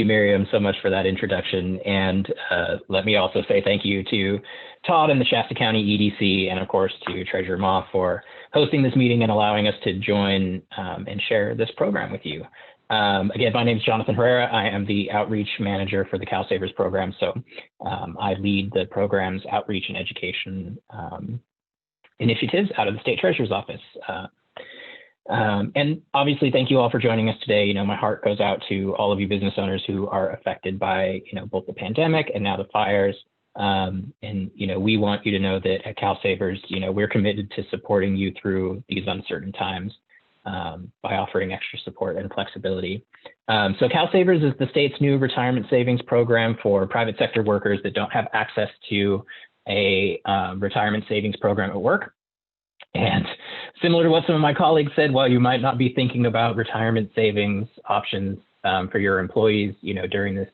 you, Miriam, so much for that introduction. And let me also say thank you to Todd and the Shasta County EDC, and of course to Treasurer Ma for hosting this meeting and allowing us to join and share this program with you. Again, my name is Jonathan Herrera. I am the outreach manager for the CalSavers program. So I lead the program's outreach and education initiatives out of the State Treasurer's Office. And obviously, thank you all for joining us today. You know, my heart goes out to all of you business owners who are affected by, you know, both the pandemic and now the fires. And, you know, we want you to know that at CalSavers, you know, we're committed to supporting you through these uncertain times by offering extra support and flexibility. So CalSavers is the state's new retirement savings program for private sector workers that don't have access to a retirement savings program at work. And similar to what some of my colleagues said, while you might not be thinking about retirement savings options for your employees, you know, during this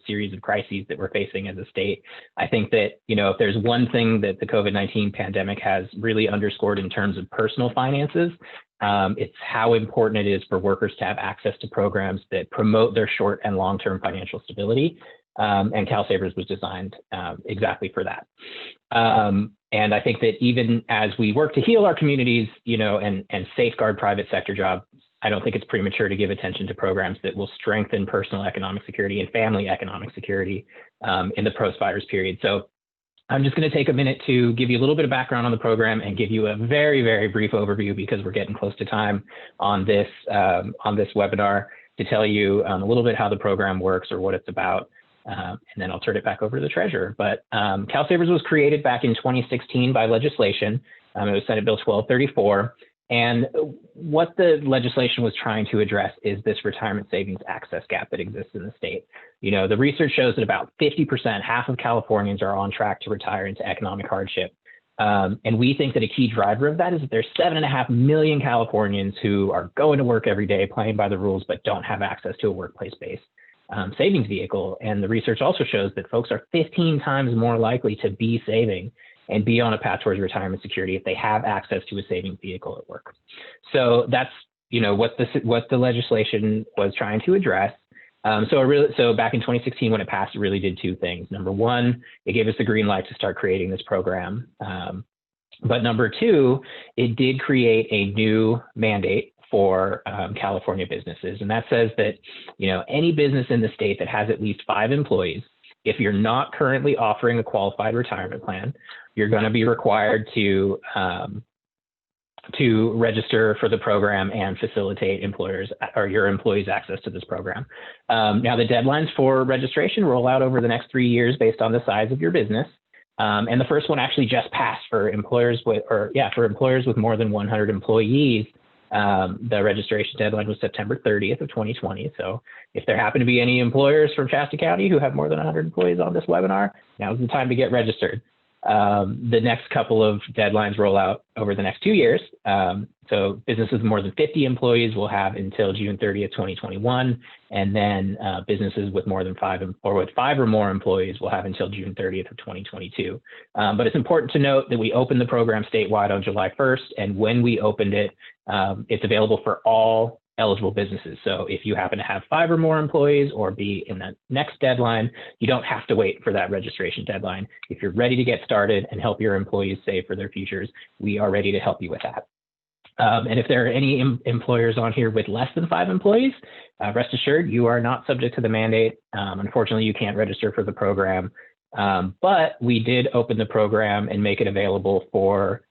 series of crises that we're facing as a state, I think that, you know, if there's one thing that the COVID-19 pandemic has really underscored in terms of personal finances, it's how important it is for workers to have access to programs that promote their short and long-term financial stability. And CalSavers was designed exactly for that. And I think that even as we work to heal our communities, you know, and safeguard private sector jobs, I don't think it's premature to give attention to programs that will strengthen personal economic security and family economic security in the post-virus period. So I'm just going to take a minute to give you a little bit of background on the program and give you a very, very brief overview, because we're getting close to time on this webinar, to tell you a little bit how the program works or what it's about. And then I'll turn it back over to the treasurer. But CalSavers was created back in 2016 by legislation. It was Senate Bill 1234. And what the legislation was trying to address is this retirement savings access gap that exists in the state. You know, the research shows that about 50%, half of Californians, are on track to retire into economic hardship. And we think that a key driver of that is that there's 7.5 million Californians who are going to work every day, playing by the rules, but don't have access to a workplace-based savings vehicle. And the research also shows that folks are 15 times more likely to be saving and be on a path towards retirement security if they have access to a savings vehicle at work. So that's, you know, what the legislation was trying to address. So back in 2016, when it passed, it really did two things. Number one, it gave us the green light to start creating this program. But number two, it did create a new mandate for California businesses. And that says that, you know, any business in the state that has at least 5 employees, if you're not currently offering a qualified retirement plan, you're going to be required to register for the program and facilitate employers or your employees access to this program. Now, the deadlines for registration roll out over the next 3 years based on the size of your business. And the first one actually just passed for employers with more than 100 employees. The registration deadline was September 30th of 2020. So if there happen to be any employers from Shasta County who have more than 100 employees on this webinar, now's the time to get registered. The next couple of deadlines roll out over the next 2 years. So businesses with more than 50 employees will have until June 30th, 2021. And then businesses with more than 5 or with 5 or more employees will have until June 30th of 2022. But it's important to note that we opened the program statewide on July 1st. And when we opened it, it's available for all eligible businesses. So if you happen to have 5 or more employees or be in the next deadline, you don't have to wait for that registration deadline. If you're ready to get started and help your employees save for their futures, we are ready to help you with that. And if there are any employers on here with less than 5 employees, rest assured you are not subject to the mandate. Unfortunately, you can't register for the program, but we did open the program and make it available for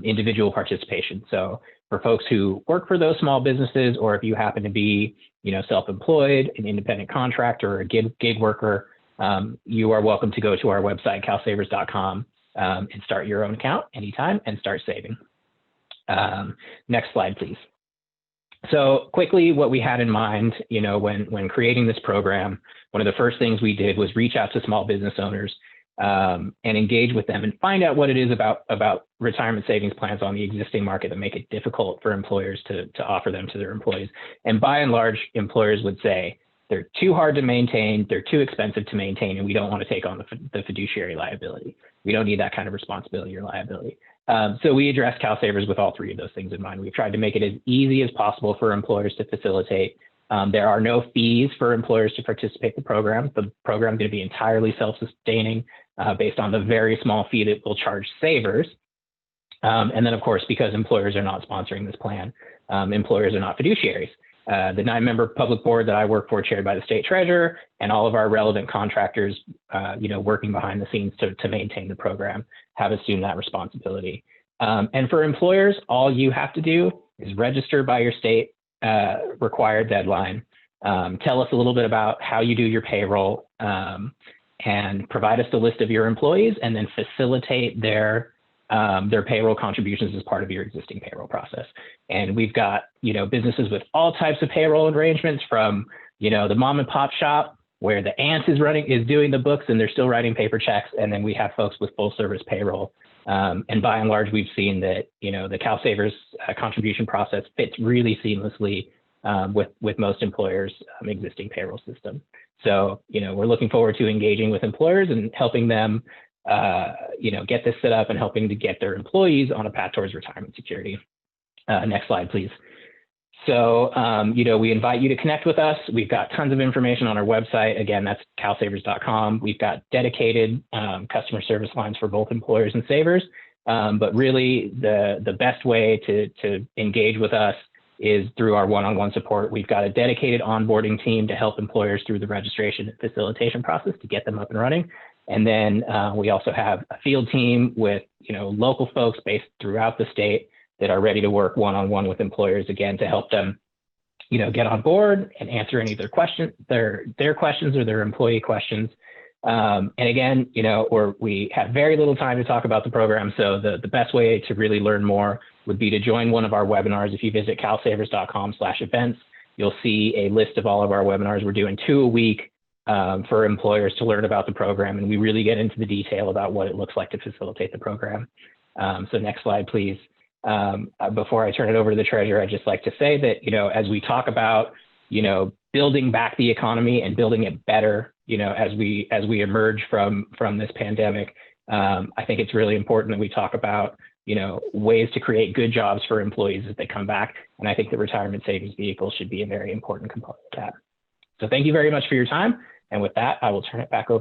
individual participation. So for folks who work for those small businesses, or if you happen to be, you know, self-employed, an independent contractor, or a gig worker, you are welcome to go to our website, calsavers.com, and start your own account anytime and start saving. Next slide, please. So quickly, what we had in mind, you know, when creating this program, one of the first things we did was reach out to small business owners and engage with them and find out what it is about retirement savings plans on the existing market that make it difficult for employers to offer them to their employees. And by and large, employers would say they're too hard to maintain, they're too expensive to maintain, and we don't want to take on the fiduciary liability. We don't need that kind of responsibility or liability. So we address CalSavers with all 3 of those things in mind. We've tried to make it as easy as possible for employers to facilitate There are no fees for employers to participate in the program. The program is going to be entirely self-sustaining based on the very small fee that we'll charge savers. And then, of course, because employers are not sponsoring this plan, employers are not fiduciaries. The 9-member public board that I work for, chaired by the state treasurer, and all of our relevant contractors, working behind the scenes to maintain the program, have assumed that responsibility. And for employers, all you have to do is register by your state required deadline. Tell us a little bit about how you do your payroll, and provide us a list of your employees, and then facilitate their payroll contributions as part of your existing payroll process. And we've got, businesses with all types of payroll arrangements, from, the mom and pop shop where the aunt is doing the books and they're still writing paper checks. And then we have folks with full service payroll. And by and large, we've seen that, the CalSavers contribution process fits really seamlessly with most employers' existing payroll system. So, we're looking forward to engaging with employers and helping them get this set up and helping to get their employees on a path towards retirement security. Next slide, please. So, we invite you to connect with us. We've got tons of information on our website. Again, that's calsavers.com. We've got dedicated customer service lines for both employers and savers. But really, the best way to engage with us is through our one-on-one support. We've got a dedicated onboarding team to help employers through the registration and facilitation process to get them up and running. And then we also have a field team with, local folks based throughout the state that are ready to work one-on-one with employers, again, to help them, get on board and answer any of their questions, their questions or their employee questions. And again, we have very little time to talk about the program. So the best way to really learn more would be to join one of our webinars. If you visit calsavers.com/events, you'll see a list of all of our webinars. We're doing 2 a week for employers to learn about the program. And we really get into the detail about what it looks like to facilitate the program. So next slide, please. Before I turn it over to the treasurer, I'd just like to say that, as we talk about, building back the economy and building it better, as we emerge from this pandemic, I think it's really important that we talk about, ways to create good jobs for employees as they come back. And I think the retirement savings vehicle should be a very important component of that. So thank you very much for your time. And with that, I will turn it back over